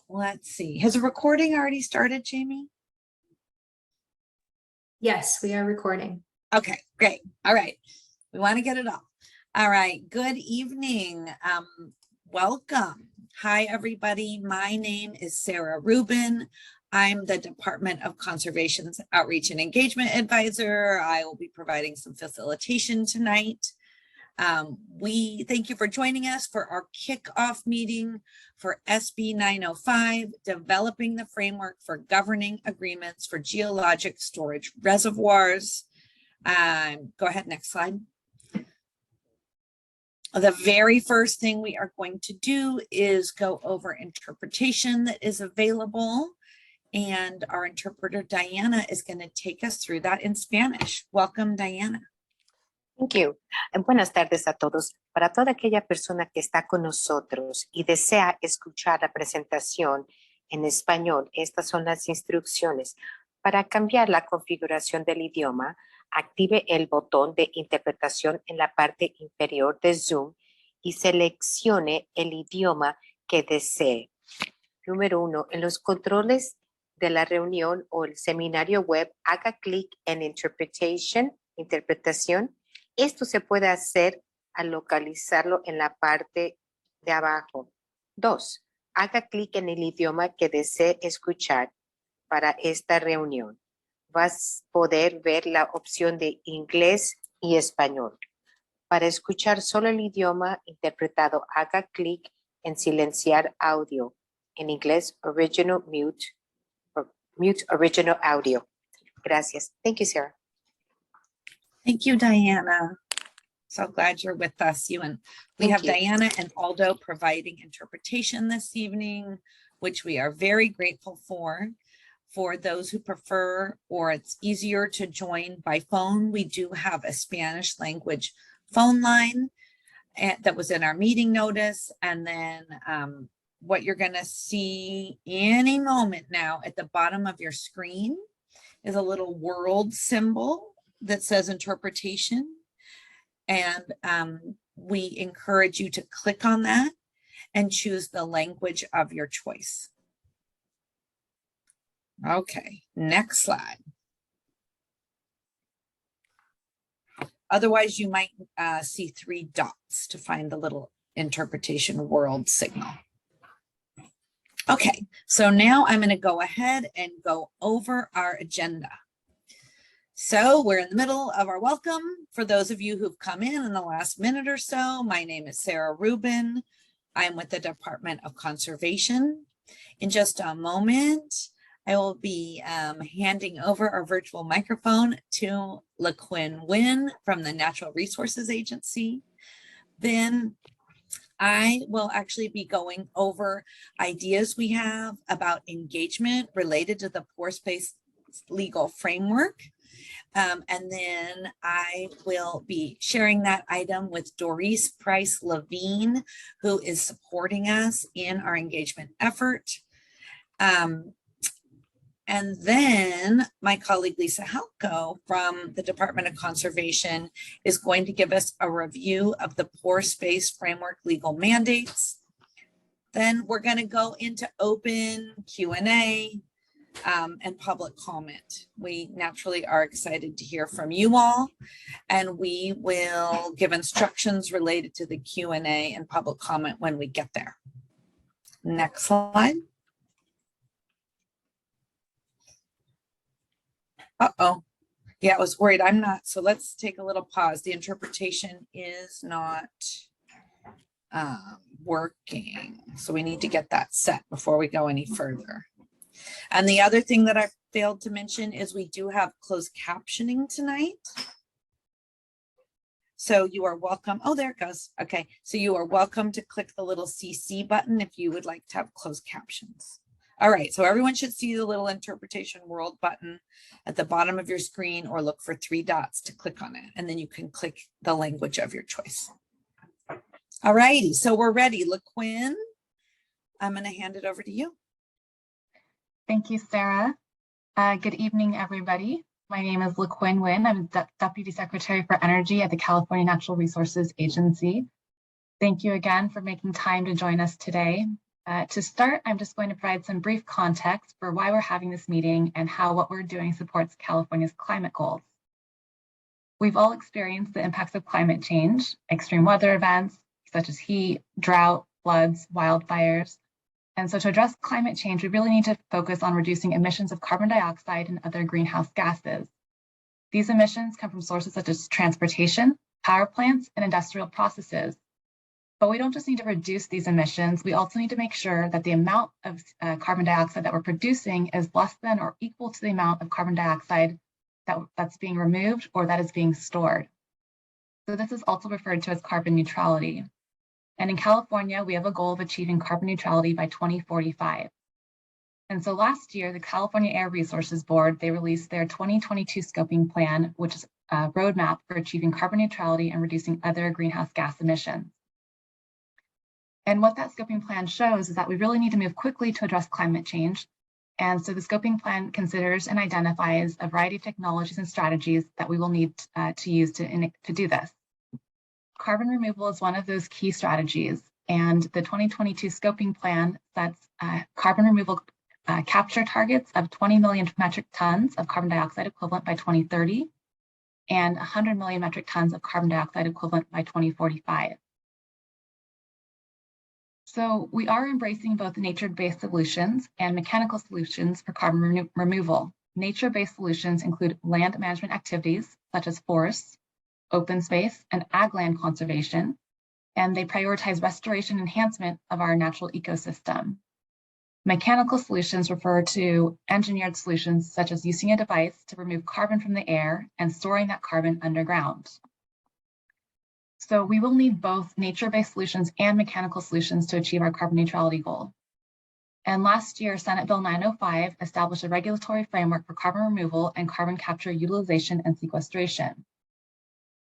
Let's see. Has the recording already started, Jamie? Yes, we are recording. Okay, great. All right. We want to get it off. All right. Good evening. Welcome. Hi, everybody. My name is Sarah Rubin. I'm the Department of Conservation's Outreach and Engagement Advisor. I will be providing some facilitation tonight. We thank you for joining us for our kickoff meeting for SB 905, Developing the Framework for Governing Agreements for Geologic Storage Reservoirs. Go ahead, next slide. The very first thing we are going to do is go over interpretation that is available. And our interpreter, Diana, is going to take us through that in Spanish. Welcome, Diana. Thank you. Buenas tardes a todos. Para toda aquella persona que está con nosotros y desea escuchar la presentación en español, estas son las instrucciones. Para cambiar la configuración del idioma, active el botón de interpretación en la parte inferior de Zoom y seleccione el idioma que desee. Número 1. En los controles de la reunión o el seminario web, haga clic en interpretación. Esto se puede hacer al localizarlo en la parte de abajo. 2. Haga clic en el idioma que desee escuchar para esta reunión. Vas a poder ver la opción de inglés y español. Para escuchar solo el idioma interpretado, haga clic en silenciar audio. En inglés, original mute, or mute original audio. Gracias. Thank you, Sarah. Thank you, Diana. So glad you're with us. We have Diana and Aldo providing interpretation this evening, which we are very grateful for. For those who prefer or it's easier to join by phone, we do have a Spanish language phone line that was in our meeting notice. And then what you're going to see any moment now at the bottom of your screen is a little world symbol that says interpretation. And we encourage you to click on that and choose the language of your choice. Okay, next slide. Otherwise, you might see 3 dots to find the little interpretation world signal. Okay, so now I'm going to go ahead and go over our agenda. So we're in the middle of our welcome. For those of you who've come in the last minute or so, my name is Sarah Rubin. I'm with the Department of Conservation. In just a moment, I will be handing over our virtual microphone to LaQuinn Nguyen from the Natural Resources Agency. Then I will actually be going over ideas we have about engagement related to the pore space legal framework. And then I will be sharing that item with Doris Price Levine, who is supporting us in our engagement effort. And then my colleague Lisa Halko from the Department of Conservation is going to give us a review of the pore space framework legal mandates. Then we're going to go into open Q&A and public comment. We naturally are excited to hear from you all, and we will give instructions related to the Q&A and public comment when we get there. Next slide. Uh-oh. Yeah, I was worried. I'm not. So let's take a little pause. The interpretation is not working. So we need to get that set before we go any further. And the other thing that I failed to mention is we do have closed captioning tonight. So you are welcome. Oh, there it goes. Okay. So you are welcome to click the little CC button if you would like to have closed captions. All right, so everyone should see the little interpretation world button at the bottom of your screen, or look for 3 dots to click on it, and then you can click the language of your choice. All righty, so we're ready. LaQuinn, I'm going to hand it over to you. Thank you, Sarah. Good evening, everybody. My name is LaQuinn Nguyen. I'm Deputy Secretary for Energy at the California Natural Resources Agency. Thank you again for making time to join us today. To start, I'm just going to provide some brief context for why we're having this meeting and how what we're doing supports California's climate goals. We've all experienced the impacts of climate change, extreme weather events such as heat, drought, floods, wildfires. And so to address climate change, we really need to focus on reducing emissions of carbon dioxide and other greenhouse gases. These emissions come from sources such as transportation, power plants, and industrial processes. But we don't just need to reduce these emissions, we also need to make sure that the amount of carbon dioxide that we're producing is less than or equal to the amount of carbon dioxide that's being removed or that is being stored. So this is also referred to as carbon neutrality. And in California, we have a goal of achieving carbon neutrality by 2045. And so last year, the California Air Resources Board, they released their 2022 scoping plan, which is a roadmap for achieving carbon neutrality and reducing other greenhouse gas emissions. And what that scoping plan shows is that we really need to move quickly to address climate change. And so the scoping plan considers and identifies a variety of technologies and strategies that we will need to use to do this. Carbon removal is one of those key strategies, and the 2022 scoping plan sets carbon removal capture targets of 20 million metric tons of carbon dioxide equivalent by 2030 and 100 million metric tons of carbon dioxide equivalent by 2045. So we are embracing both nature-based solutions and mechanical solutions for carbon removal. Nature-based solutions include land management activities such as forests, open space, and ag land conservation, and they prioritize restoration and enhancement of our natural ecosystem. Mechanical solutions refer to engineered solutions such as using a device to remove carbon from the air and storing that carbon underground. So we will need both nature-based solutions and mechanical solutions to achieve our carbon neutrality goal. And last year, Senate Bill 905 established a regulatory framework for carbon removal and carbon capture utilization and sequestration.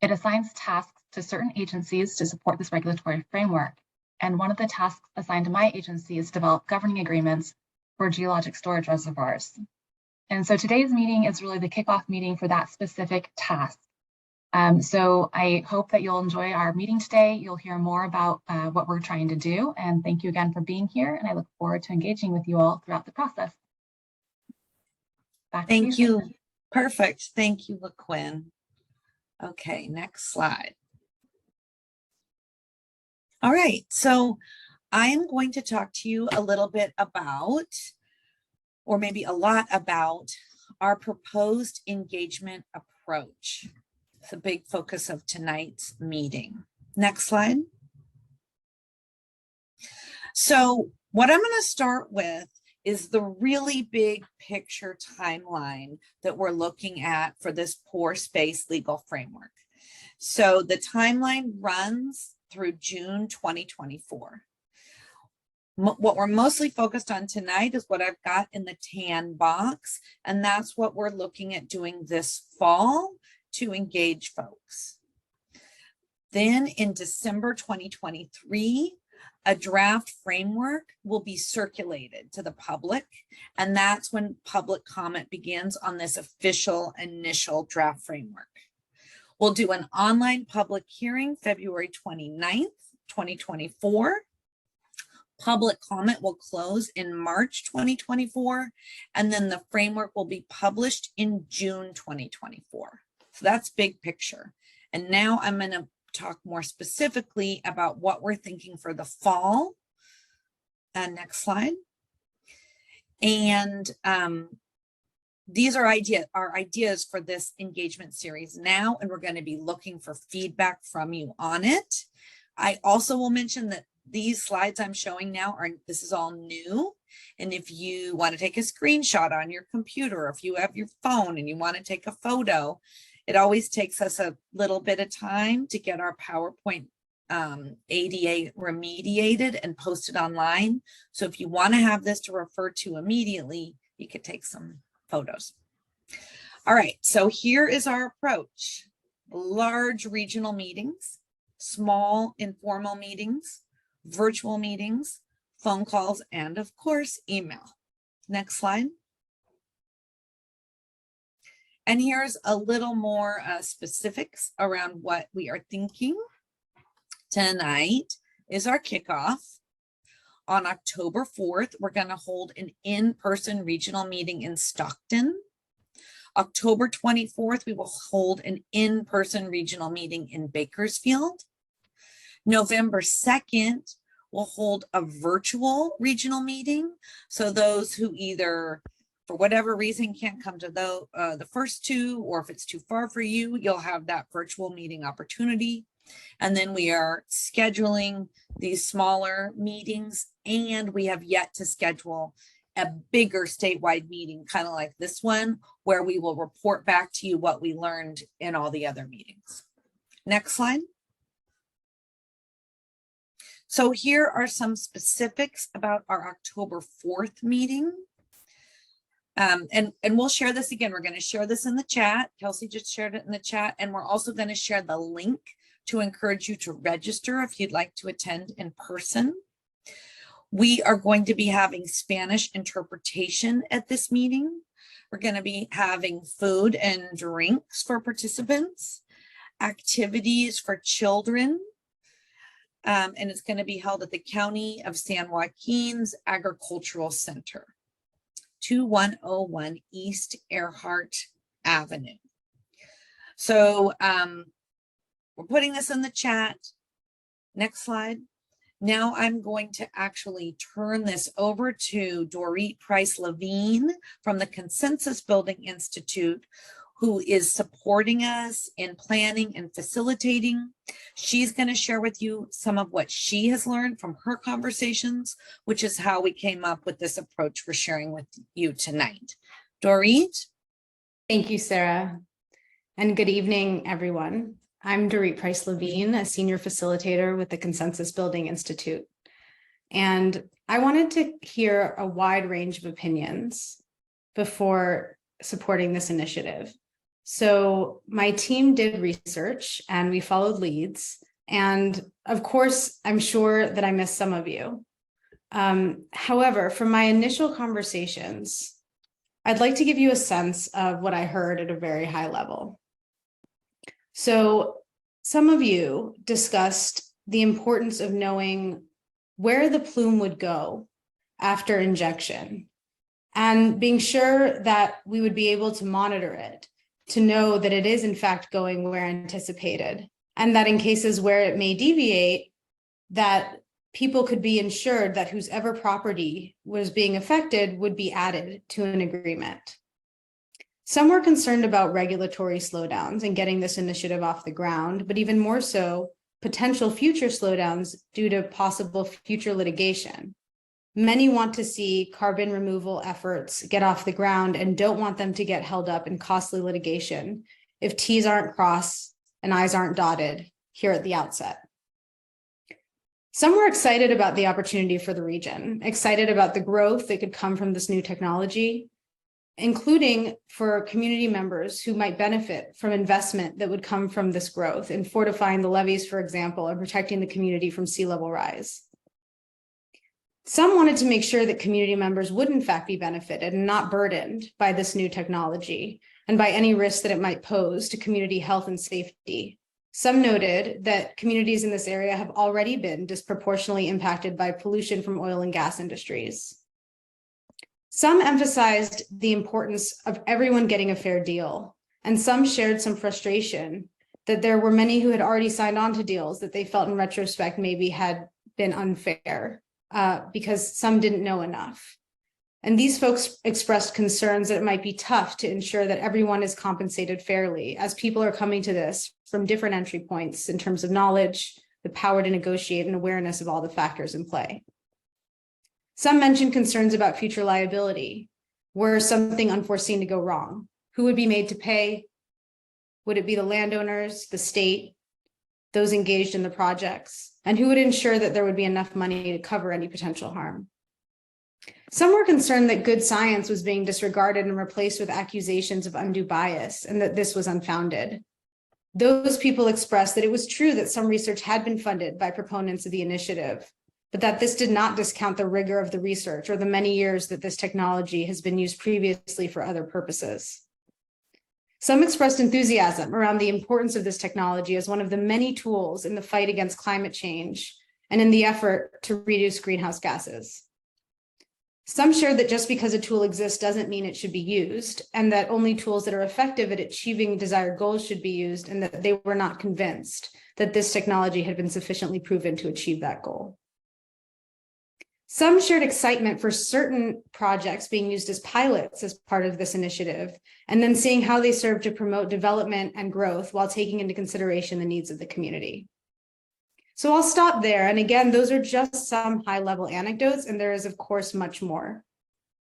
It assigns tasks to certain agencies to support this regulatory framework. And one of the tasks assigned to my agency is to develop governing agreements for geologic storage reservoirs. And so today's meeting is really the kickoff meeting for that specific task. So I hope that you'll enjoy our meeting today. You'll hear more about what we're trying to do. And thank you again for being here. And I look forward to engaging with you all throughout the process. Back to you. Thank you. Perfect. Thank you, LaQuinn. Okay, next slide. All right, so I am going to talk to you a little bit about, or maybe a lot about, our proposed engagement approach. It's a big focus of tonight's meeting. Next slide. So what I'm going to start with is the really big picture timeline that we're looking at for this pore space legal framework. So the timeline runs through June 2024. What we're mostly focused on tonight is what I've got in the tan box, and that's what we're looking at doing this fall to engage folks. Then in December 2023, a draft framework will be circulated to the public, and that's when public comment begins on this official initial draft framework. We'll do an online public hearing February 29th, 2024. Public comment will close in March 2024, and then the framework will be published in June 2024. So that's big picture. And now I'm going to talk more specifically about what we're thinking for the fall. Next slide. And these are our ideas for this engagement series now, and we're going to be looking for feedback from you on it. I also will mention that these slides I'm showing now this is all new. And if you want to take a screenshot on your computer, or if you have your phone and you want to take a photo, it always takes us a little bit of time to get our PowerPoint ADA remediated and posted online. So if you want to have this to refer to immediately, you could take some photos. All right, so here is our approach. Large regional meetings, small informal meetings, virtual meetings, phone calls, and of course, email. Next slide. And here's a little more specifics around what we are thinking. Tonight is our kickoff. On October 4th, we're going to hold an in-person regional meeting in Stockton. October 24th, we will hold an in-person regional meeting in Bakersfield. November 2nd, we'll hold a virtual regional meeting. So those who either, for whatever reason, can't come to the first two, or if it's too far for you, you'll have that virtual meeting opportunity. And then we are scheduling these smaller meetings, and we have yet to schedule a bigger statewide meeting, kind of like this one, where we will report back to you what we learned in all the other meetings. Next slide. So here are some specifics about our October 4th meeting. And we'll share this again. We're going to share this in the chat. Kelsey just shared it in the chat. And we're also going to share the link to encourage you to register if you'd like to attend in person. We are going to be having Spanish interpretation at this meeting. We're going to be having food and drinks for participants, activities for children, and it's going to be held at the County of San Joaquin's Agricultural Center, 2101 East Earhart Avenue. So we're putting this in the chat. Next slide. Now I'm going to actually turn this over to Dorit Price-Levine from the Consensus Building Institute, who is supporting us in planning and facilitating. She's going to share with you some of what she has learned from her conversations, which is how we came up with this approach we're sharing with you tonight. Dorit? Thank you, Sarah. And good evening, everyone. I'm Dorit Price-Levine, a senior facilitator with the Consensus Building Institute. And I wanted to hear a wide range of opinions before supporting this initiative. So my team did research and we followed leads. And of course, I'm sure that I missed some of you. However, from my initial conversations, I'd like to give you a sense of what I heard at a very high level. So some of you discussed the importance of knowing where the plume would go after injection and being sure that we would be able to monitor it, to know that it is in fact going where anticipated, and that in cases where it may deviate, that people could be ensured that whoever property was being affected would be added to an agreement. Some were concerned about regulatory slowdowns and getting this initiative off the ground, but even more so, potential future slowdowns due to possible future litigation. Many want to see carbon removal efforts get off the ground and don't want them to get held up in costly litigation if T's aren't crossed and I's aren't dotted here at the outset. Some were excited about the opportunity for the region, excited about the growth that could come from this new technology, including for community members who might benefit from investment that would come from this growth in fortifying the levees, for example, and protecting the community from sea level rise. Some wanted to make sure that community members would in fact be benefited and not burdened by this new technology and by any risk that it might pose to community health and safety. Some noted that communities in this area have already been disproportionately impacted by pollution from oil and gas industries. Some emphasized the importance of everyone getting a fair deal, and some shared some frustration that there were many who had already signed on to deals that they felt in retrospect maybe had been unfair because some didn't know enough. And these folks expressed concerns that it might be tough to ensure that everyone is compensated fairly as people are coming to this from different entry points in terms of knowledge, the power to negotiate, and awareness of all the factors in play. Some mentioned concerns about future liability. Were something unforeseen to go wrong? Who would be made to pay? Would it be the landowners, the state, those engaged in the projects? And who would ensure that there would be enough money to cover any potential harm? Some were concerned that good science was being disregarded and replaced with accusations of undue bias and that this was unfounded. Those people expressed that it was true that some research had been funded by proponents of the initiative, but that this did not discount the rigor of the research or the many years that this technology has been used previously for other purposes. Some expressed enthusiasm around the importance of this technology as one of the many tools in the fight against climate change and in the effort to reduce greenhouse gases. Some shared that just because a tool exists doesn't mean it should be used, and that only tools that are effective at achieving desired goals should be used, and that they were not convinced that this technology had been sufficiently proven to achieve that goal. Some shared excitement for certain projects being used as pilots as part of this initiative, and then seeing how they serve to promote development and growth while taking into consideration the needs of the community. So I'll stop there. And again, those are just some high-level anecdotes, and there is, of course, much more.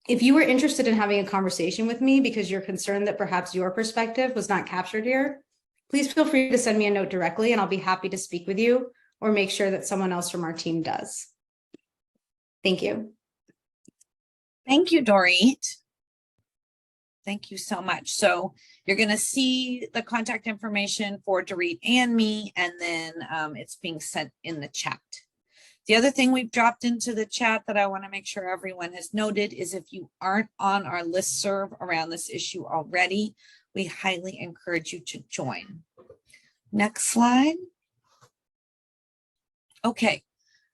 If you were interested in having a conversation with me because you're concerned that perhaps your perspective was not captured here, please feel free to send me a note directly, and I'll be happy to speak with you or make sure that someone else from our team does. Thank you. Thank you, Dorit. Thank you so much. So you're going to see the contact information for Dorit and me, and then it's being sent in the chat. The other thing we've dropped into the chat that I want to make sure everyone has noted is if you aren't on our listserv around this issue already, we highly encourage you to join. Next slide. Okay,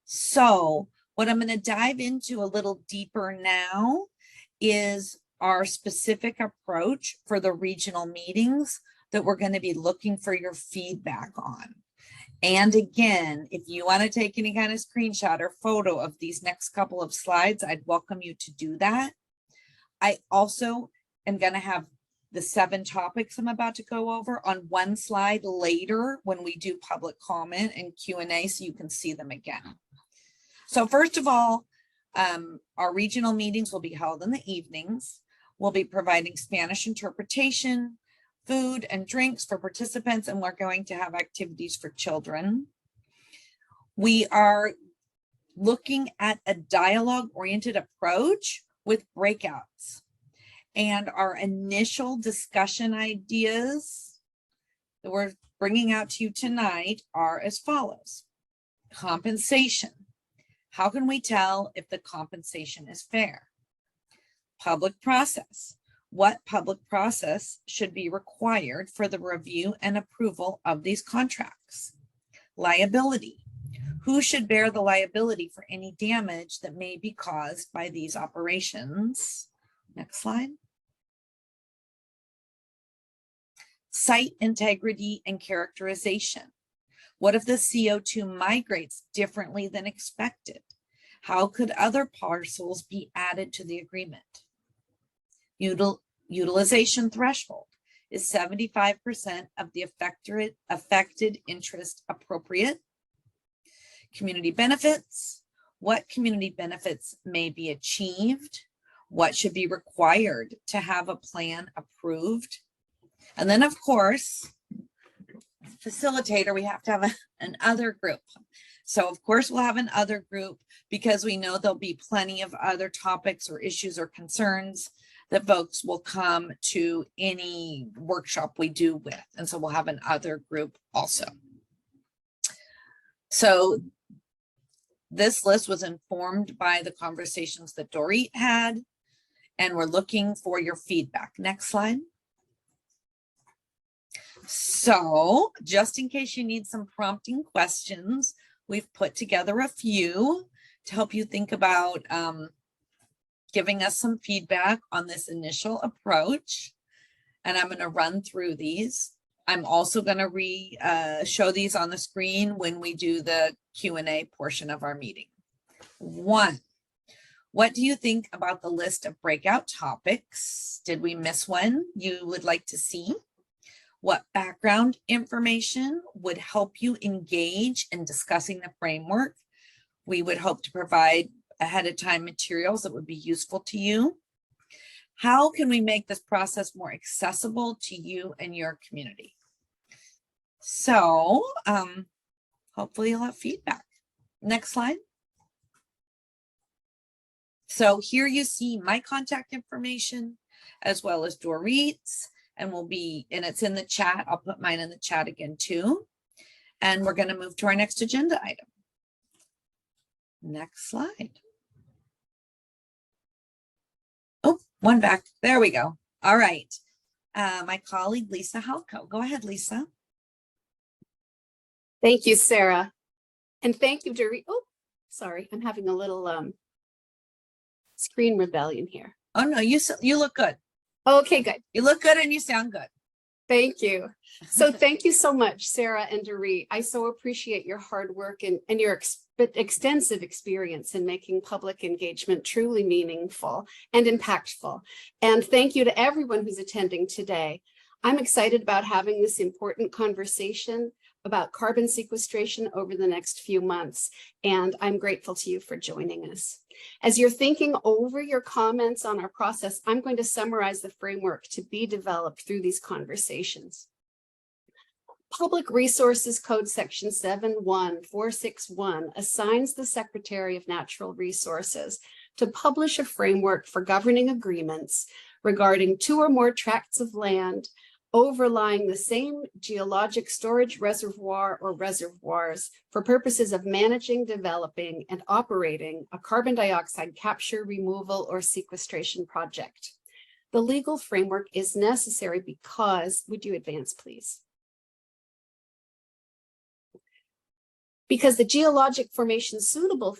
so what I'm going to dive into a little deeper now is our specific approach for the regional meetings that we're going to be looking for your feedback on. And again, if you want to take any kind of screenshot or photo of these next couple of slides, I'd welcome you to do that. I also am going to have the 7 topics I'm about to go over on one slide later when we do public comment and Q&A, so you can see them again. So first of all, our regional meetings will be held in the evenings. We'll be providing Spanish interpretation, food and drinks for participants, and we're going to have activities for children. We are looking at a dialogue-oriented approach with breakouts. And our initial discussion ideas that we're bringing out to you tonight are as follows. Compensation. How can we tell if the compensation is fair? Public process. What public process should be required for the review and approval of these contracts? Liability. Who should bear the liability for any damage that may be caused by these operations? Next slide. Site integrity and characterization. What if the CO2 migrates differently than expected? How could other parcels be added to the agreement? Utilization threshold. Is 75% of the affected interest appropriate? Community benefits. What community benefits may be achieved? What should be required to have a plan approved? And then, of course, facilitator, we have to have an other group. So, of course, we'll have an other group because we know there'll be plenty of other topics or issues or concerns that folks will come to any workshop we do with. And so we'll have an other group also. So this list was informed by the conversations that Dorit had, and we're looking for your feedback. Next slide. So just in case you need some prompting questions, we've put together a few to help you think about giving us some feedback on this initial approach. And I'm going to run through these. I'm also going to show these on the screen when we do the Q&A portion of our meeting. 1, what do you think about the list of breakout topics? Did we miss one you would like to see? What background information would help you engage in discussing the framework? We would hope to provide ahead of time materials that would be useful to you. How can we make this process more accessible to you and your community? So hopefully you'll have feedback. Next slide. So here you see my contact information as well as Dorit's, and it's in the chat. I'll put mine in the chat again too. And we're going to move to our next agenda item. Next slide. Oh, one back. There we go. All right. My colleague, Lisa Halko. Go ahead, Lisa. Thank you, Sarah. And thank you, Dorit. Oh, sorry, I'm having a little screen rebellion here. Oh, no, you look good. Okay, good. You look good and you sound good. Thank you. So thank you so much, Sarah and Dorit. I so appreciate your hard work and your extensive experience in making public engagement truly meaningful and impactful. And thank you to everyone who's attending today. I'm excited about having this important conversation about carbon sequestration over the next few months, and I'm grateful to you for joining us. As you're thinking over your comments on our process, I'm going to summarize the framework to be developed through these conversations. Public Resources Code Section 71461 assigns the Secretary of Natural Resources to publish a framework for governing agreements regarding 2 or more tracts of land overlying the same geologic storage reservoir or reservoirs for purposes of managing, developing, and operating a carbon dioxide capture, removal, or sequestration project. The legal framework is necessary because, would you advance, please? Because the geologic formation suitable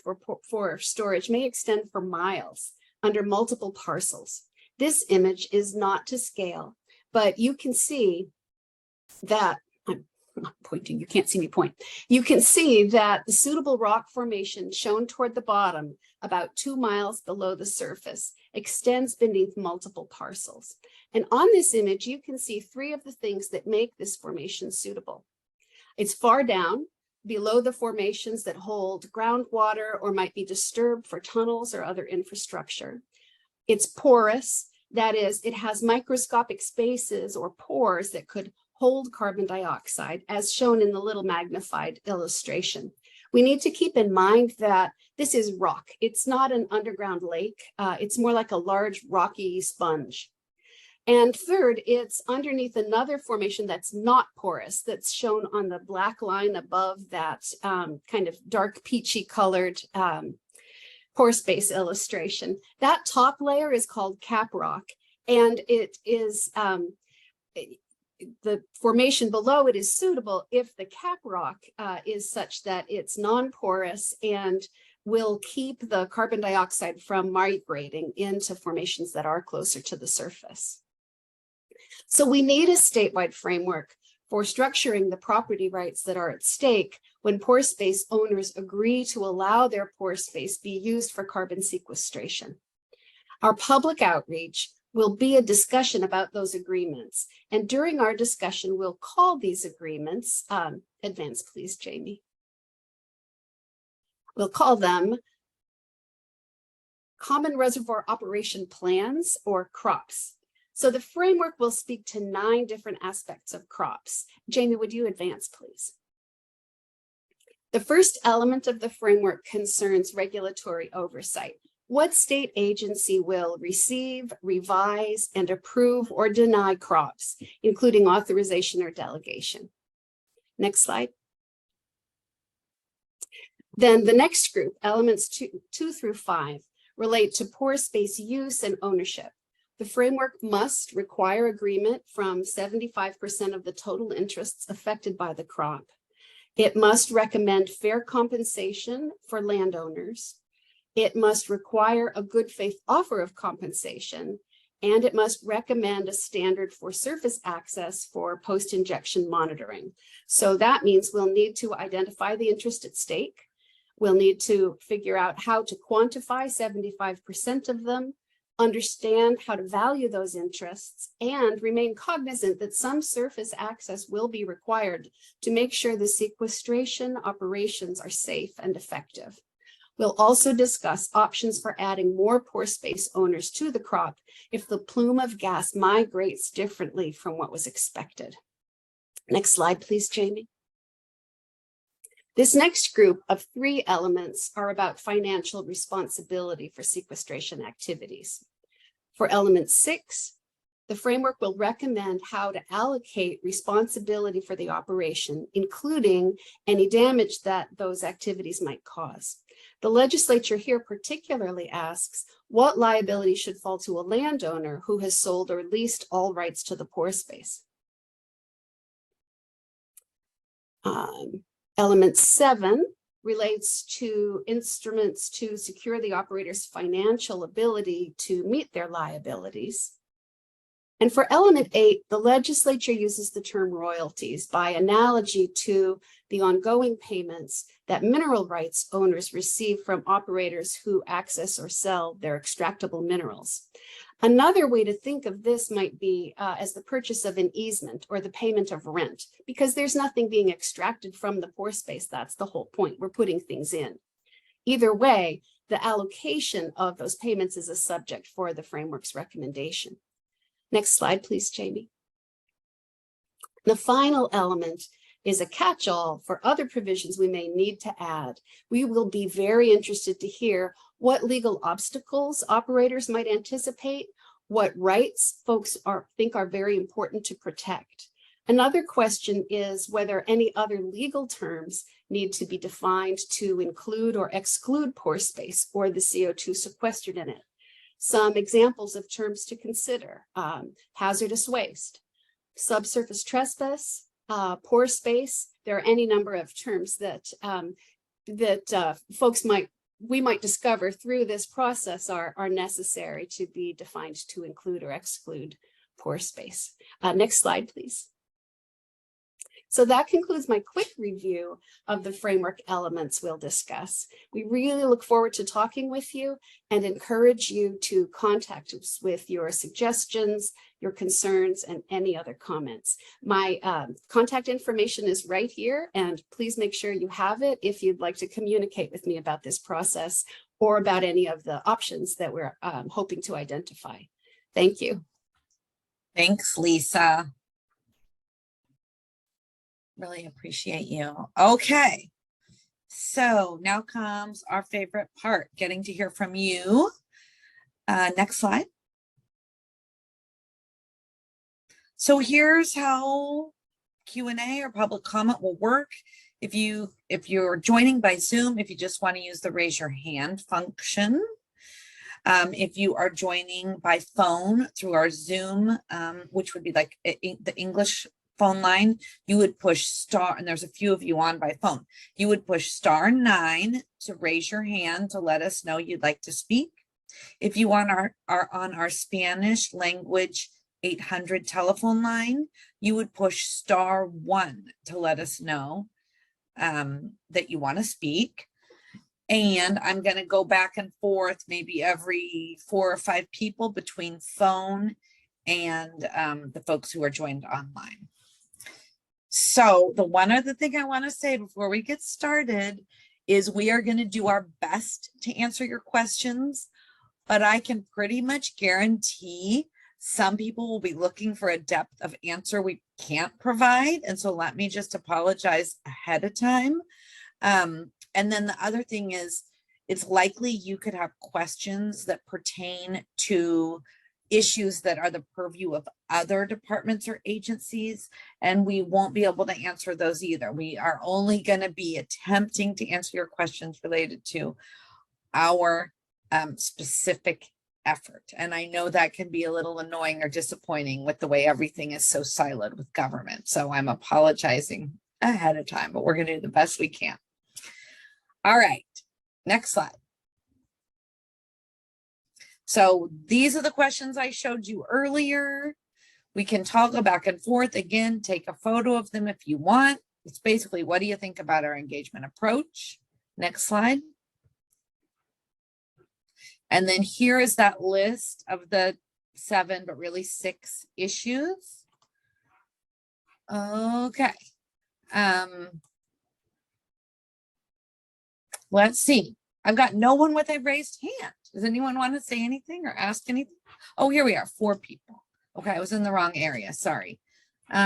for storage may extend for miles under multiple parcels. This image is not to scale, but you can see that, I'm not pointing, you can't see me point. You can see that the suitable rock formation shown toward the bottom, about 2 miles below the surface, extends beneath multiple parcels. And on this image, you can see 3 of the things that make this formation suitable. It's far down, below the formations that hold groundwater or might be disturbed for tunnels or other infrastructure. It's porous. That is, it has microscopic spaces or pores that could hold carbon dioxide, as shown in the little magnified illustration. We need to keep in mind that this is rock. It's not an underground lake. It's more like a large rocky sponge. And third, it's underneath another formation that's not porous, that's shown on the black line above that kind of dark peachy colored pore space illustration. That top layer is called cap rock, and it is the formation below it is suitable if the cap rock is such that it's non-porous and will keep the carbon dioxide from migrating into formations that are closer to the surface. So we need a statewide framework for structuring the property rights that are at stake when pore space owners agree to allow their pore space be used for carbon sequestration. Our public outreach will be a discussion about those agreements. And during our discussion, we'll call these agreements, advance please, Jamie. We'll call them Common Reservoir Operation Plans, or CROPS. So the framework will speak to 9 different aspects of CROPS. Jamie, would you advance, please? The first element of the framework concerns regulatory oversight. What state agency will receive, revise, and approve or deny CROPS, including authorization or delegation? Next slide. Then the next group, elements 2 through 5, relate to pore space use and ownership. The framework must require agreement from 75% of the total interests affected by the crop. It must recommend fair compensation for landowners. It must require a good faith offer of compensation, and it must recommend a standard for surface access for post-injection monitoring. So that means we'll need to identify the interest at stake. We'll need to figure out how to quantify 75% of them, understand how to value those interests, and remain cognizant that some surface access will be required to make sure the sequestration operations are safe and effective. We'll also discuss options for adding more pore space owners to the crop if the plume of gas migrates differently from what was expected. Next slide, please, Jamie. This next group of 3 elements are about financial responsibility for sequestration activities. For element 6, the framework will recommend how to allocate responsibility for the operation, including any damage that those activities might cause. The legislature here particularly asks what liability should fall to a landowner who has sold or leased all rights to the pore space. Element 7 relates to instruments to secure the operator's financial ability to meet their liabilities. And for element 8, the legislature uses the term royalties by analogy to the ongoing payments that mineral rights owners receive from operators who access or sell their extractable minerals. Another way to think of this might be as the purchase of an easement or the payment of rent, because there's nothing being extracted from the pore space. That's the whole point. We're putting things in. Either way, the allocation of those payments is a subject for the framework's recommendation. Next slide, please, Jamie. The final element is a catch-all for other provisions we may need to add. We will be very interested to hear what legal obstacles operators might anticipate, what rights folks think are very important to protect. Another question is whether any other legal terms need to be defined to include or exclude pore space or the CO2 sequestered in it. Some examples of terms to consider: hazardous waste, subsurface trespass, pore space. There are any number of terms that we might discover through this process are necessary to be defined to include or exclude pore space. Next slide, please. So that concludes my quick review of the framework elements we'll discuss. We really look forward to talking with you and encourage you to contact us with your suggestions, your concerns, and any other comments. My contact information is right here, and please make sure you have it if you'd like to communicate with me about this process or about any of the options that we're hoping to identify. Thank you. Thanks, Lisa. Really appreciate you. Okay, so now comes our favorite part, getting to hear from you. Next slide. So here's how Q&A or public comment will work. If you're joining by Zoom, if you just want to use the raise your hand function. If you are joining by phone through our Zoom, which would be like the English phone line, you would push star, and there's a few of you on by phone. You would push *9 to raise your hand to let us know you'd like to speak. If you are on our Spanish language 800 telephone line, you would push *1 to let us know that you want to speak. And I'm going to go back and forth maybe every 4 or 5 people between phone and the folks who are joined online. So the one other thing I want to say before we get started is we are going to do our best to answer your questions, but I can pretty much guarantee some people will be looking for a depth of answer we can't provide. And so let me just apologize ahead of time. And then the other thing is, it's likely you could have questions that pertain to issues that are the purview of other departments or agencies, and we won't be able to answer those either. We are only going to be attempting to answer your questions related to our specific effort. And I know that can be a little annoying or disappointing with the way everything is so siloed with government. So I'm apologizing ahead of time, but we're going to do the best we can. All right, next slide. So these are the questions I showed you earlier. We can toggle back and forth. Again, take a photo of them if you want. It's basically, what do you think about our engagement approach? Next slide. And then here is that list of the 7, but really 6 issues. Okay. Let's see. I've got no one with a raised hand. Does anyone want to say anything or ask anything? Oh, here we are, 4 people. Okay, I was in the wrong area. Sorry. Wait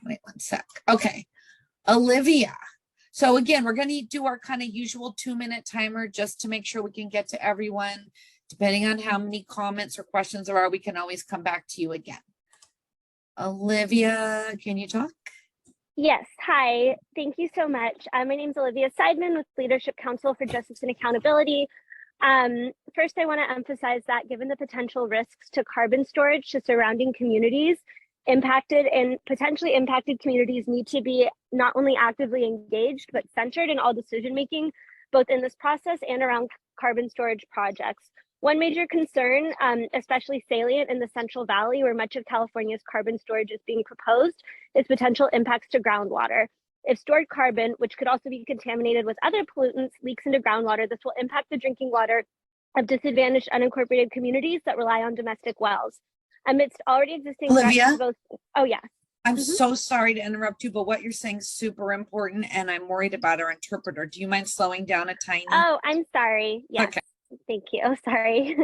1 sec. Okay, Olivia. So again, we're going to do our kind of usual 2-minute timer just to make sure we can get to everyone. Depending on how many comments or questions there are, we can always come back to you again. Olivia, can you talk? Yes, hi, thank you so much. My name is Olivia Seidman with Leadership Council for Justice and Accountability. First, I want to emphasize that given the potential risks to carbon storage to surrounding communities, impacted and potentially impacted communities need to be not only actively engaged, but centered in all decision-making, both in this process and around carbon storage projects. One major concern, especially salient in the Central Valley, where much of California's carbon storage is being proposed, is potential impacts to groundwater. If stored carbon, which could also be contaminated with other pollutants, leaks into groundwater, this will impact the drinking water of disadvantaged unincorporated communities that rely on domestic wells. Amidst already existing Olivia? threats to both, oh yeah. I'm so sorry to interrupt you, but what you're saying is super important and I'm worried about our interpreter. Do you mind slowing down a tiny? Oh, I'm sorry. Yes, Okay. thank you. Sorry.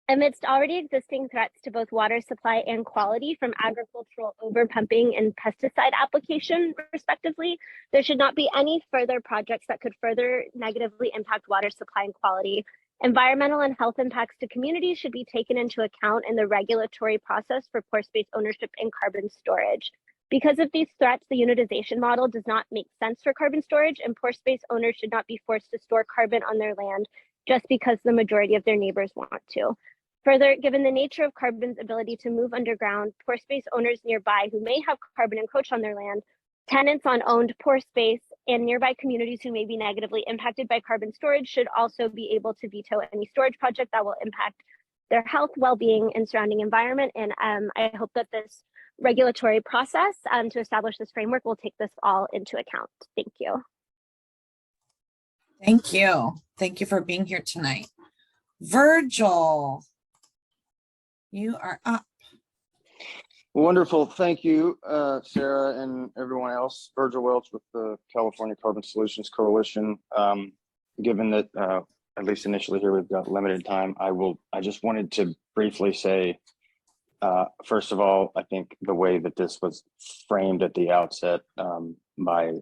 Amidst already existing threats to both water supply and quality from agricultural overpumping and pesticide application, respectively, there should not be any further projects that could further negatively impact water supply and quality. Environmental and health impacts to communities should be taken into account in the regulatory process for pore space ownership and carbon storage. Because of these threats, the unitization model does not make sense for carbon storage, and pore space owners should not be forced to store carbon on their land just because the majority of their neighbors want to. Further, given the nature of carbon's ability to move underground, pore space owners nearby who may have carbon encroach on their land, tenants on owned pore space, and nearby communities who may be negatively impacted by carbon storage should also be able to veto any storage project that will impact their health, well-being, and surrounding environment. And I hope that this regulatory process to establish this framework will take this all into account. Thank you. Thank you. Thank you for being here tonight. Virgil, you are up. Wonderful. Thank you, Sarah and everyone else. Virgil Welch with the California Carbon Solutions Coalition. Given that, at least initially here, we've got limited time, I just wanted to briefly say, first of all, I think the way that this was framed at the outset by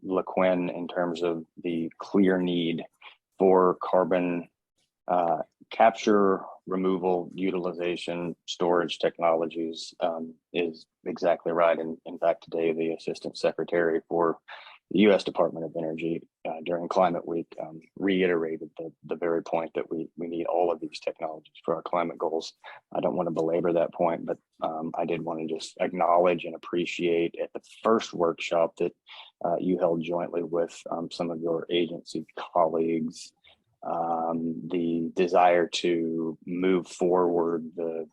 LaQuinn in terms of the clear need for carbon capture, removal, utilization, storage technologies is exactly right. And in fact, today, the Assistant Secretary for the U.S. Department of Energy during Climate Week reiterated the very point that we need all of these technologies for our climate goals. I don't want to belabor that point, but I did want to just acknowledge and appreciate at the first workshop that you held jointly with some of your agency colleagues, the desire to move forward the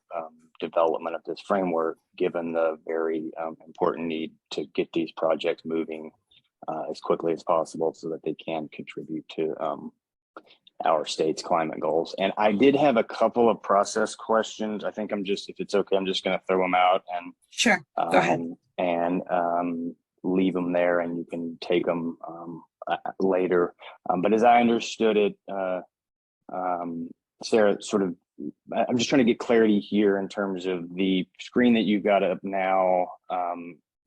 development of this framework, given the very important need to get these projects moving as quickly as possible so that they can contribute to our state's climate goals. And I did have a couple of process questions. I think if it's okay, I'm just going to throw them out and Sure, go ahead. And leave them there, and you can take them later. But as I understood it, Sarah, I'm just trying to get clarity here in terms of the screen that you've got up now.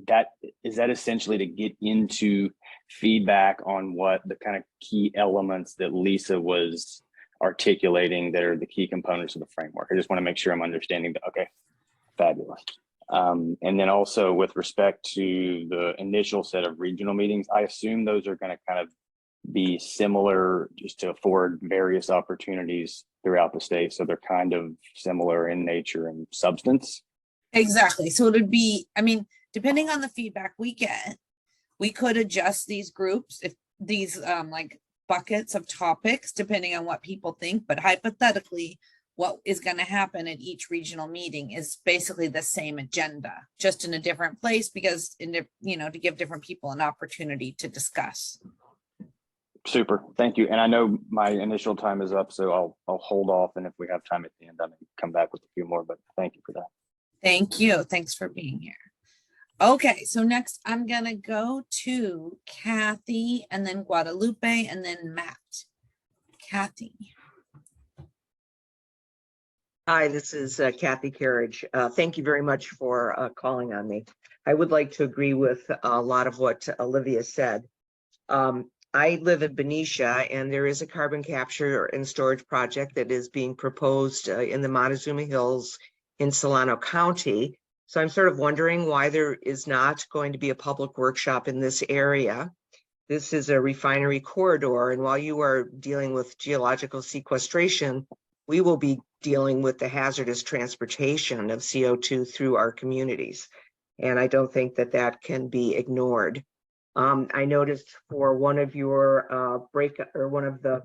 That is that essentially to get into feedback on what the kind of key elements that Lisa was articulating that are the key components of the framework. I just want to make sure I'm understanding that. Okay, fabulous. And then also with respect to the initial set of regional meetings, I assume those are going to kind of be similar just to afford various opportunities throughout the state. So they're kind of similar in nature and substance. Exactly. So it would be, depending on the feedback we get, we could adjust these groups, if these like buckets of topics, depending on what people think. But hypothetically, what is going to happen at each regional meeting is basically the same agenda, just in a different place, because to give different people an opportunity to discuss. Super, thank you. And I know my initial time is up, so I'll hold off, and if we have time at the end, I may come back with a few more. But thank you for that. Thank you. Thanks for being here. Okay, so next I'm gonna go to Kathy, and then Guadalupe, and then Matt. Kathy. Hi, this is Kathy Carriage. Thank you very much for calling on me. I would like to agree with a lot of what Olivia said. I live in Benicia, and there is a carbon capture and storage project that is being proposed in the Montezuma Hills in Solano County. So I'm sort of wondering why there is not going to be a public workshop in this area. This is a refinery corridor, and while you are dealing with geological sequestration, we will be dealing with the hazardous transportation of CO2 through our communities. And I don't think that that can be ignored. I noticed for one of your one of the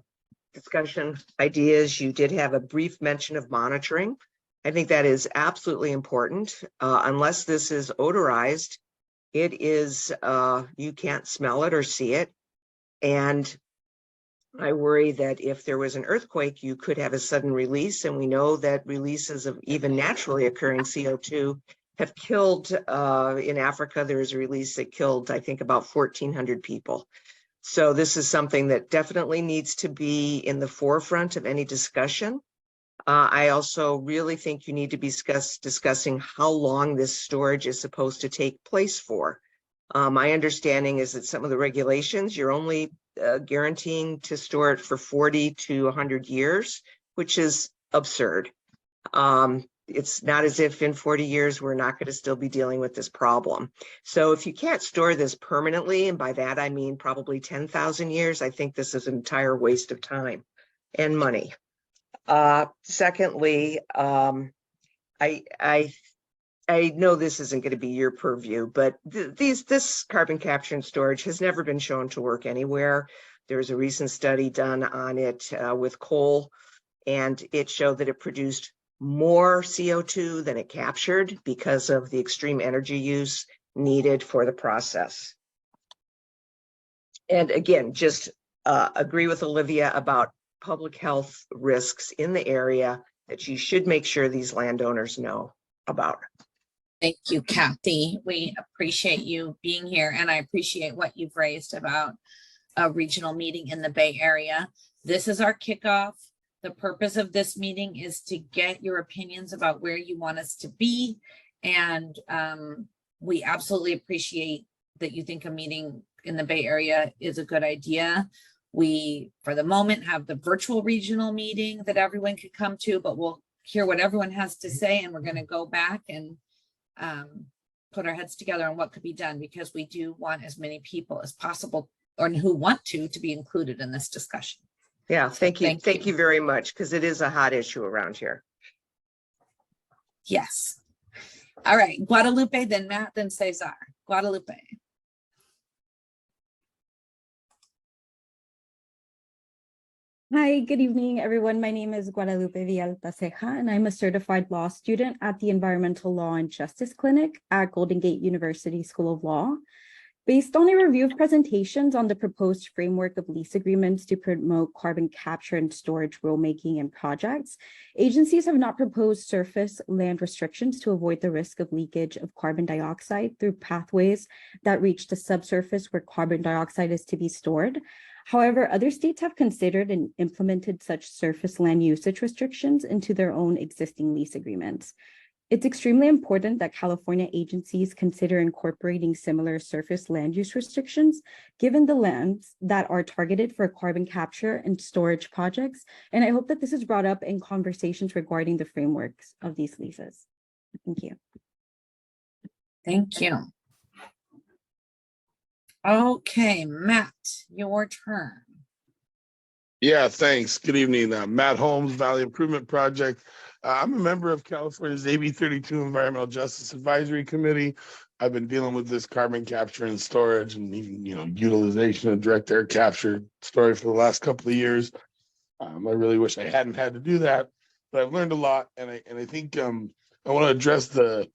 discussion ideas, you did have a brief mention of monitoring. I think that is absolutely important. Unless this is odorized, it is, you can't smell it or see it. And I worry that if there was an earthquake, you could have a sudden release. And we know that releases of even naturally occurring CO2 have killed, in Africa, there was a release that killed, I think, about 1,400 people. So this is something that definitely needs to be in the forefront of any discussion. I also really think you need to be discussing how long this storage is supposed to take place for. My understanding is that some of the regulations, you're only guaranteeing to store it for 40 to 100 years, which is absurd. It's not as if in 40 years, we're not going to still be dealing with this problem. So if you can't store this permanently, and by that, I mean probably 10,000 years, I think this is an entire waste of time and money. Secondly, I know this isn't going to be your purview, but this carbon capture and storage has never been shown to work anywhere. There's a recent study done on it with coal, and it showed that it produced more CO2 than it captured because of the extreme energy use needed for the process. And again, just agree with Olivia about public health risks in the area that you should make sure these landowners know about. Thank you, Kathy. We appreciate you being here, and I appreciate what you've raised about a regional meeting in the Bay Area. This is our kickoff. The purpose of this meeting is to get your opinions about where you want us to be. And we absolutely appreciate that you think a meeting in the Bay Area is a good idea. We, for the moment, have the virtual regional meeting that everyone could come to, but we'll hear what everyone has to say, and we're going to go back and put our heads together on what could be done, because we do want as many people as possible, or who want to be included in this discussion. Yeah, thank you. Thank you you very much, because it is a hot issue around here. Yes. All right, Guadalupe, then Matt, then Cesar. Guadalupe. Hi, good evening, everyone. My name is Guadalupe Villalta Ceja, and I'm a certified law student at the Environmental Law and Justice Clinic at Golden Gate University School of Law. Based on a review of presentations on the proposed framework of lease agreements to promote carbon capture and storage rulemaking and projects, agencies have not proposed surface land restrictions to avoid the risk of leakage of carbon dioxide through pathways that reach the subsurface where carbon dioxide is to be stored. However, other states have considered and implemented such surface land usage restrictions into their own existing lease agreements. It's extremely important that California agencies consider incorporating similar surface land use restrictions, given the lands that are targeted for carbon capture and storage projects. And I hope that this is brought up in conversations regarding the frameworks of these leases. Thank you. Thank you. Okay, Matt, your turn. Yeah, thanks. Good evening. Matt Holmes, Valley Improvement Project. I'm a member of California's AB 32 Environmental Justice Advisory Committee. I've been dealing with this carbon capture and storage and even, utilization of direct air capture story for the last couple of years. I really wish I hadn't had to do that, but I've learned a lot. And I think I want to address the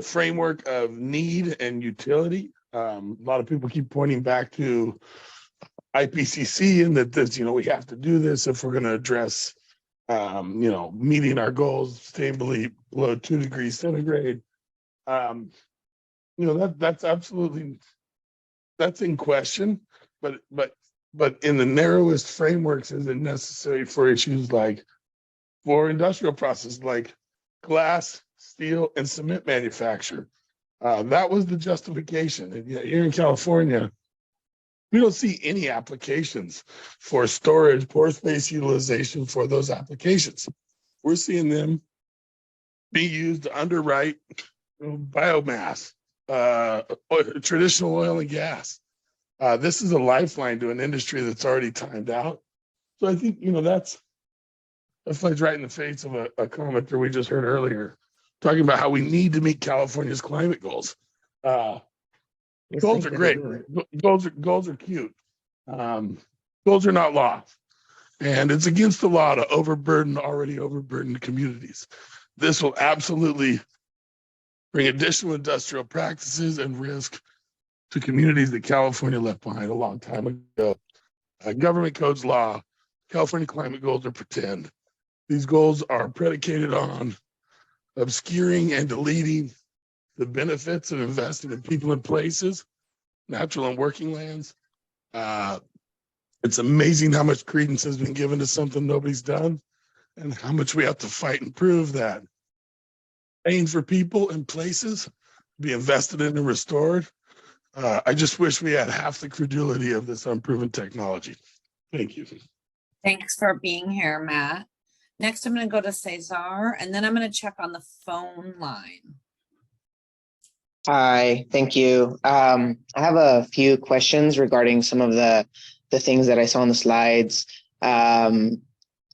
framework of need and utility. A lot of people keep pointing back to IPCC and that this, we have to do this if we're going to address, meeting our goals sustainably below 2 degrees centigrade. That's absolutely, that's in question, but in the narrowest frameworks is it necessary for issues like for industrial processes like glass, steel, and cement manufacture. That was the justification. And here in California, we don't see any applications for storage, pore space utilization for those applications. We're seeing them be used to underwrite biomass, traditional oil and gas. This is a lifeline to an industry that's already timed out. So I think, that flies right in the face of a commenter we just heard earlier, talking about how we need to meet California's climate goals. Yes, Goals thank are you. great. Goals are cute. Goals are not law. And it's against the law to already overburdened communities. This will absolutely bring additional industrial practices and risk to communities that California left behind a long time ago. Government codes law, California climate goals are pretend. These goals are predicated on obscuring and deleting the benefits of investing in people and places, natural and working lands. It's amazing how much credence has been given to something nobody's done and how much we have to fight and prove that. Paying for people and places be invested in and restored. I just wish we had half the credulity of this unproven technology. Thank you. Thanks for being here, Matt. Next, I'm going to go to Cesar, and then I'm going to check on the phone line. Hi, thank you. I have a few questions regarding some of the things that I saw on the slides. One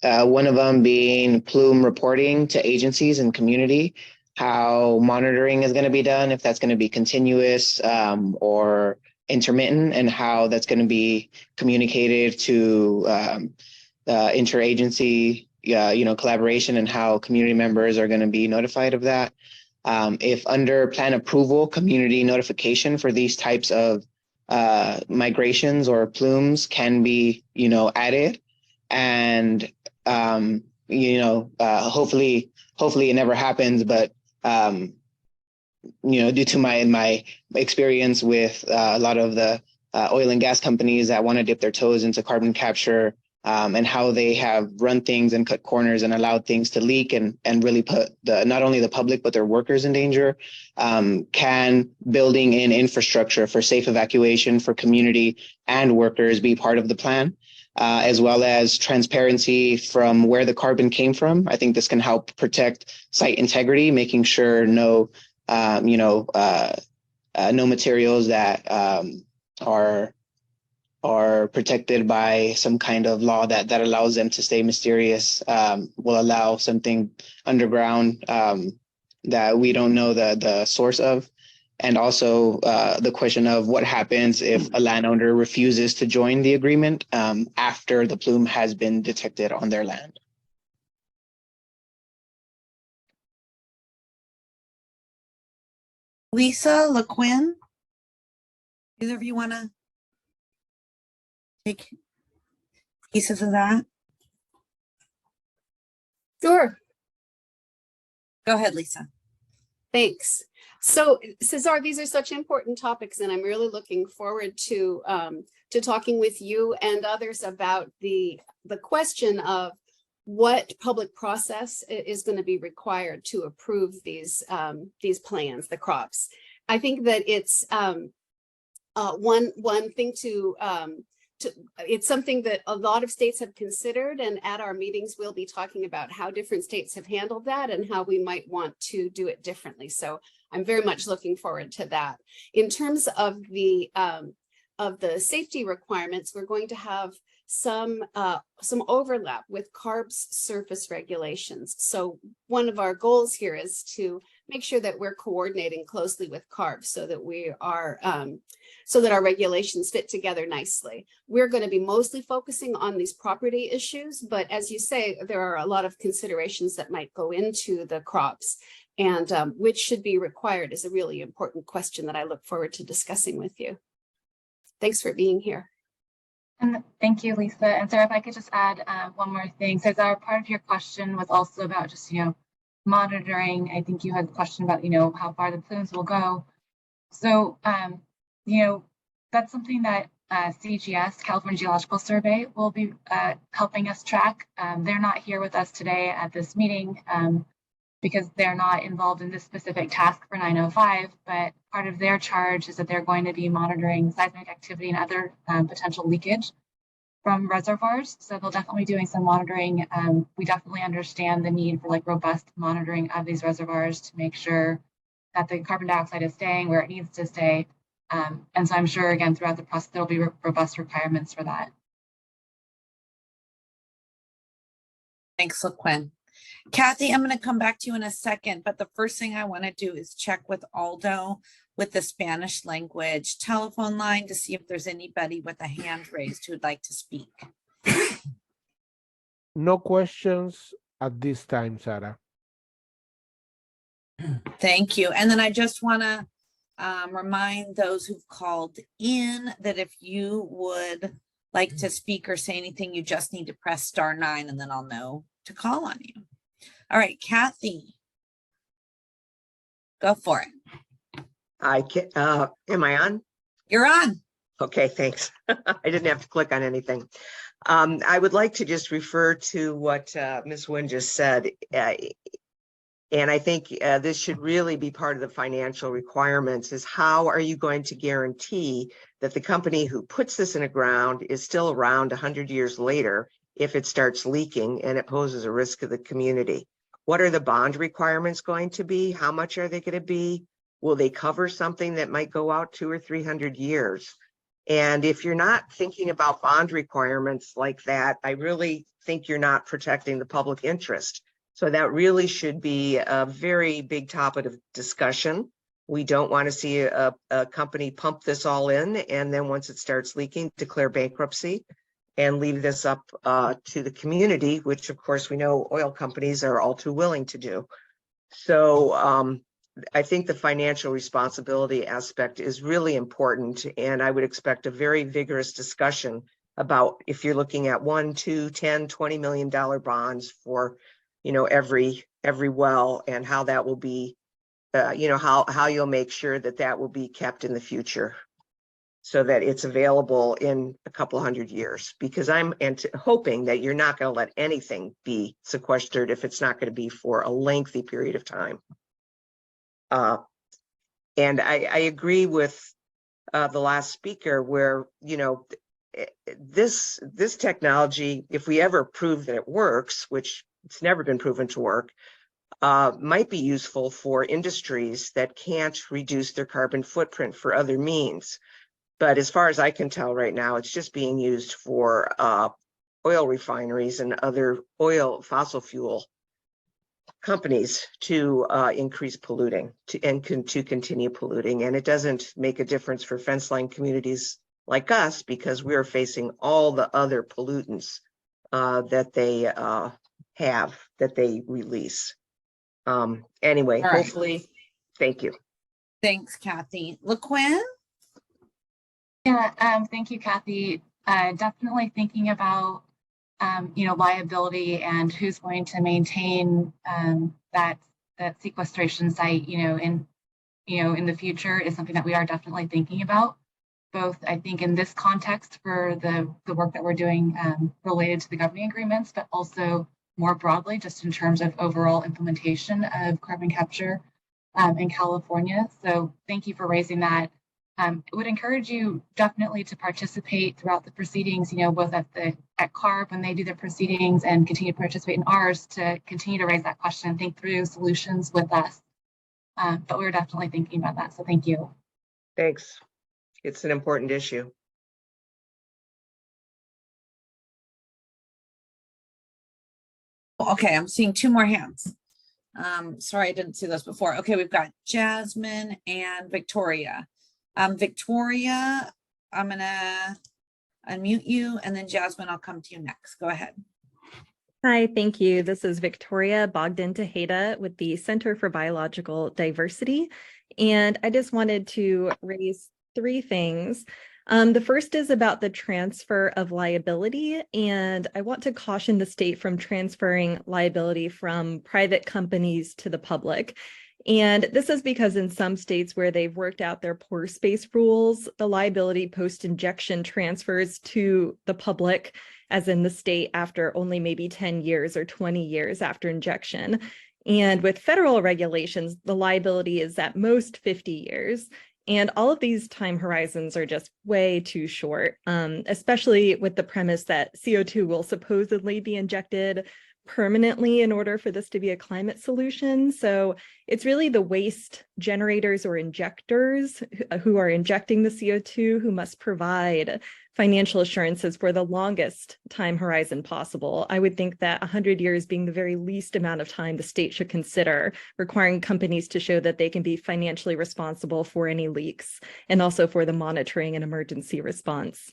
of them being plume reporting to agencies and community, how monitoring is going to be done, if that's going to be continuous or intermittent, and how that's going to be communicated to interagency, collaboration, and how community members are going to be notified of that. If under plan approval, community notification for these types of migrations or plumes can be, added, and hopefully it never happens, but due to my experience with a lot of the oil and gas companies that want to dip their toes into carbon capture, and how they have run things and cut corners and allowed things to leak and really put not only the public but their workers in danger. Can building in infrastructure for safe evacuation for community and workers be part of the plan, as well as transparency from where the carbon came from? I think this can help protect site integrity, making sure no materials that are protected by some kind of law that allows them to stay mysterious, will allow something underground that we don't know the source of. And also the question of what happens if a landowner refuses to join the agreement after the plume has been detected on their land. Lisa, LaQuinn, either of you want to take pieces of that? Sure. Go ahead, Lisa. Thanks. So, Cesar, these are such important topics, and I'm really looking forward to talking with you and others about the question of what public process is going to be required to approve these plans, the crops. I think that it's one thing it's something that a lot of states have considered, and at our meetings we'll be talking about how different states have handled that and how we might want to do it differently. So I'm very much looking forward to that. In terms of the safety requirements, we're going to have some overlap with CARB's surface regulations. So one of our goals here is to make sure that we're coordinating closely with CARB so that we are so that our regulations fit together nicely. We're going to be mostly focusing on these property issues, but as you say, there are a lot of considerations that might go into the crops, and which should be required is a really important question that I look forward to discussing with you. Thanks for being here. And thank you, Lisa. And Sarah, if I could just add one more thing. Cesar, part of your question was also about just, monitoring. I think you had a question about, how far the plumes will go. So, that's something that CGS, California Geological Survey, will be helping us track. They're not here with us today at this meeting because they're not involved in this specific task for 905, but part of their charge is that they're going to be monitoring seismic activity and other potential leakage from reservoirs. So they'll definitely be doing some monitoring. We definitely understand the need for robust monitoring of these reservoirs to make sure that the carbon dioxide is staying where it needs to stay. And so I'm sure, again, throughout the process, there'll be robust requirements for that. Thanks, LaQuinn. Kathy, I'm going to come back to you in a second, but the first thing I want to do is check with Aldo with the Spanish language telephone line to see if there's anybody with a hand raised who'd like to speak. No questions at this time, Sarah. Thank you. And then I just want to remind those who've called in that if you would like to speak or say anything, you just need to press *9 and then I'll know to call on you. All right, Kathy, go for it. I can, am I on? You're on. Okay, thanks. I didn't have to click on anything. I would like to just refer to what Ms. Nguyen just said. And I think this should really be part of the financial requirements, is how are you going to guarantee that the company who puts this in the ground is still around 100 years later if it starts leaking and it poses a risk to the community? What are the bond requirements going to be? How much are they going to be? Will they cover something that might go out 200 or 300 years? And if you're not thinking about bond requirements like that, I really think you're not protecting the public interest. So that really should be a very big topic of discussion. We don't want to see a company pump this all in and then once it starts leaking, declare bankruptcy and leave this up to the community, which of course we know oil companies are all too willing to do. So I think the financial responsibility aspect is really important, and I would expect a very vigorous discussion about if you're looking at $1, $2, $10, $20 million bonds for, you know, every well, and how that will be, you know, how you'll make sure that that will be kept in the future so that it's available in a couple hundred years, because I'm hoping that you're not going to let anything be sequestered if it's not going to be for a lengthy period of time. And I agree with the last speaker where, you know, this technology, if we ever prove that it works, which it's never been proven to work, might be useful for industries that can't reduce their carbon footprint for other means. But as far as I can tell right now, it's just being used for oil refineries and other fossil fuel companies to increase polluting and to continue polluting. And it doesn't make a difference for fence line communities like us because we're facing all the other pollutants that they that they release. Anyway, All right. hopefully, thank you. Thanks, Kathy. LaQuinn? Yeah, thank you, Kathy. Definitely thinking about you know, liability and who's going to maintain that sequestration site, you know, in the future is something that we are definitely thinking about. Both, I think, in this context for the work that we're doing related to the governing agreements, but also more broadly, just in terms of overall implementation of carbon capture in California. So thank you for raising that. I would encourage you definitely to participate throughout the proceedings, you know, both at CARB when they do their proceedings and continue to participate in ours to continue to raise that question and think through solutions with us. But we're definitely thinking about that. So thank you. Thanks. It's an important issue. Okay, I'm seeing 2 more hands. Sorry, I didn't see those before. Okay, we've got Jasmine and Victoria. Victoria, I'm gonna unmute you, and then Jasmine, I'll come to you next. Go ahead. Hi, thank you. This is Victoria Bogdan Tejeda with the Center for Biological Diversity. And I just wanted to raise 3 things. The first is about the transfer of liability, and I want to caution the state from transferring liability from private companies to the public. And this is because in some states where they've worked out their pore space rules, the liability post-injection transfers to the public, as in the state, after only maybe 10 years or 20 years after injection. And with federal regulations, the liability is at most 50 years. And all of these time horizons are just way too short, especially with the premise that CO2 will supposedly be injected permanently in order for this to be a climate solution. So it's really the waste generators or injectors who are injecting the CO2 who must provide financial assurances for the longest time horizon possible. I would think that 100 years being the very least amount of time the state should consider, requiring companies to show that they can be financially responsible for any leaks and also for the monitoring and emergency response.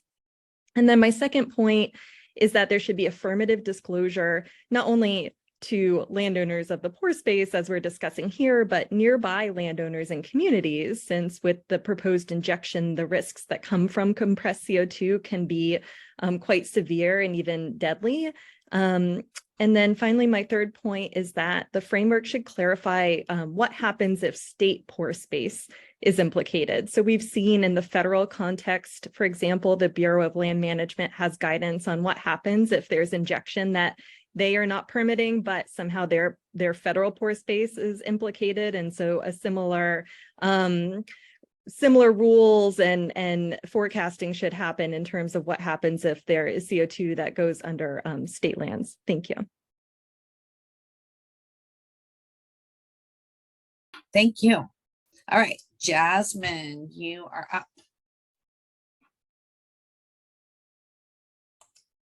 And then my second point is that there should be affirmative disclosure, not only to landowners of the pore space, as we're discussing here, but nearby landowners and communities, since with the proposed injection, the risks that come from compressed CO2 can be quite severe and even deadly. And then finally, my third point is that the framework should clarify what happens if state pore space is implicated. So we've seen in the federal context, for example, the Bureau of Land Management has guidance on what happens if there's injection that they are not permitting, but somehow their federal pore space is implicated. And so a similar rules and forecasting should happen in terms of what happens if there is CO2 that goes under state lands. Thank you. Thank you. All right, Jasmine, you are up.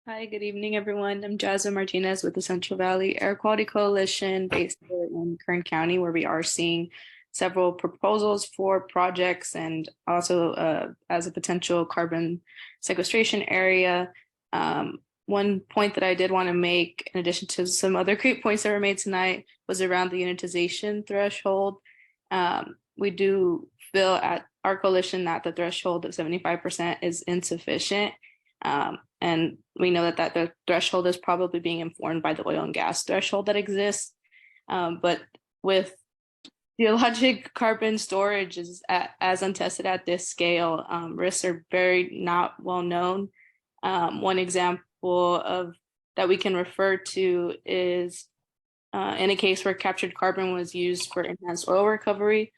Hi, good evening, everyone. I'm Jasmine Martinez with the Central Valley Air Quality Coalition based here in Kern County, where we are seeing several proposals for projects and also as a potential carbon sequestration area. One point that I did want to make, in addition to some other great points that were made tonight, was around the unitization threshold. We do feel at our coalition that the threshold of 75% is insufficient. And we know that the threshold is probably being informed by the oil and gas threshold that exists. But with geologic carbon storage is as untested at this scale, risks are very not well known. One example of that we can refer to is in a case where captured carbon was used for enhanced oil recovery.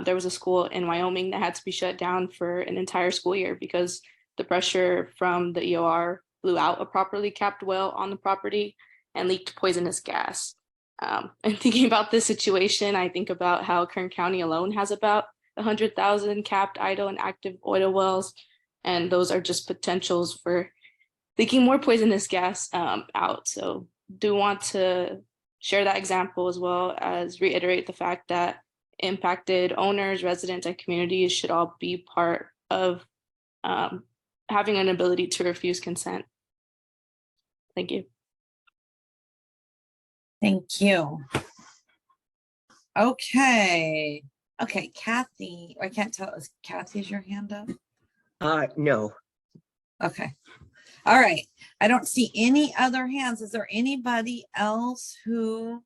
There was a school in Wyoming that had to be shut down for an entire school year because the pressure from the EOR blew out a properly capped well on the property and leaked poisonous gas. And thinking about this situation, I think about how Kern County alone has about 100,000 capped, idle, and active oil wells. And those are just potentials for leaking more poisonous gas out. So do want to share that example as well as reiterate the fact that impacted owners, residents, and communities should all be part of having an ability to refuse consent. Thank you. Thank you. Okay. Okay, Kathy, I can't tell, is Kathy's your hand up? No. Okay. All right. I don't see any other hands. Is there anybody else who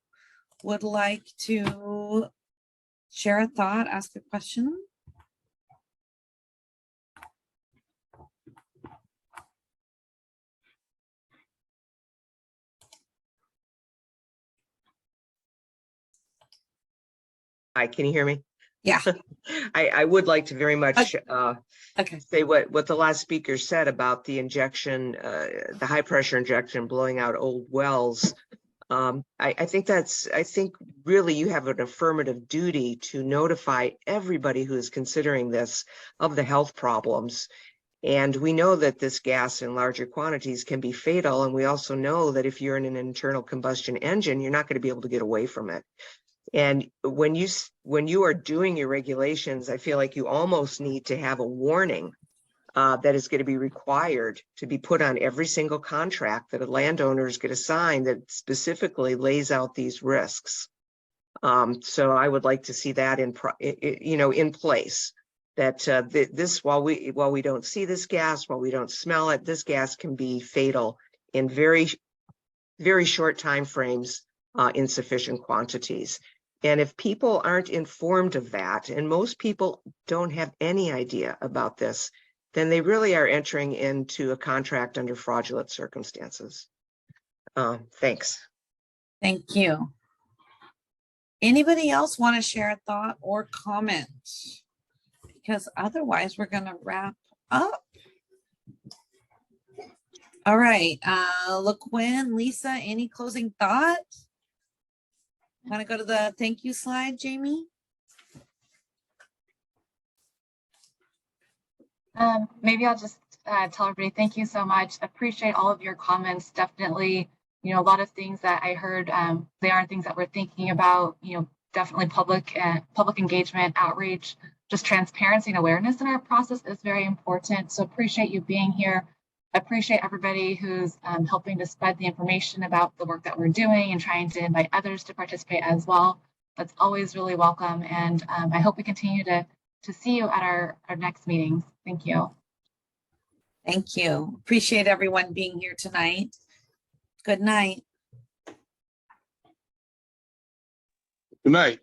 would like to share a thought, ask a question? Hi, can you hear me? Yeah. I would like to very much Okay. say what the last speaker said about the injection, the high pressure injection blowing out old wells. I think really you have an affirmative duty to notify everybody who is considering this of the health problems. And we know that this gas in larger quantities can be fatal. And we also know that if you're in an internal combustion engine, you're not going to be able to get away from it. And when you are doing your regulations, I feel like you almost need to have a warning that is going to be required to be put on every single contract that a landowner is going to sign that specifically lays out these risks. So I would like to see that in place. That this while we don't see this gas, while we don't smell it, this gas can be fatal in very, very short time frames in sufficient quantities. And if people aren't informed of that, and most people don't have any idea about this, then they really are entering into a contract under fraudulent circumstances. Thanks. Thank you. Anybody else want to share a thought or comment? Because otherwise we're going to wrap up. All right, LaQuinn, Lisa, any closing thoughts? Want to go to the thank you slide, Jamie? Maybe I'll just tell everybody, thank you so much. Appreciate all of your comments. Definitely, a lot of things that I heard, they are things that we're thinking about, definitely public engagement, outreach, just transparency and awareness in our process is very important. So appreciate you being here. Appreciate everybody who's helping to spread the information about the work that we're doing and trying to invite others to participate as well. That's always really welcome. And I hope we continue to see you at our next meetings. Thank you. Thank you. Appreciate everyone being here tonight. Good night. Good night.